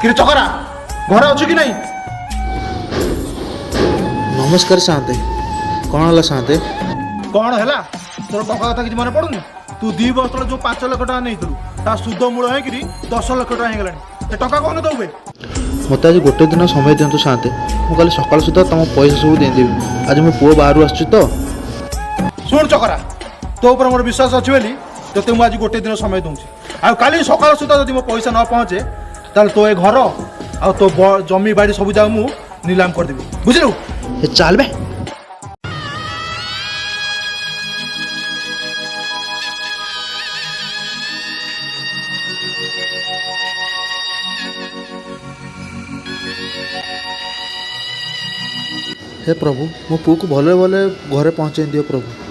कि चकरा घर अच्छु कि नहीं? नमस्कार साते कौन है साते कौन है तोर टका कथा कि मन पड़ुनी? तू 2 वर्ष तले जो 5 लाख टका नहीं ता सुध मूल है 10 लाख टका हो गलानी। टका कौन दे? मत आज गोटे दिन समय दिंतु साते मुझे कल सकाल सुधा तुम पैसा सब देदेवी। आज मो पुओ बाहर आसुची तो शुण चकरा तो ऊपर मोर विश्वास अच्छी बोली तो मुझे आज गोटे दिन समय दूसरी आ काली सकाल सुधा जब मो पैसा न पहुँचे ताल तो ए घर आ तो जमी बाड़ी सब जाक मु नीलाम करदेवी बुझलु? चल बे हे प्रभु मो पु को भले भले घरे पहुँचे दियो प्रभु।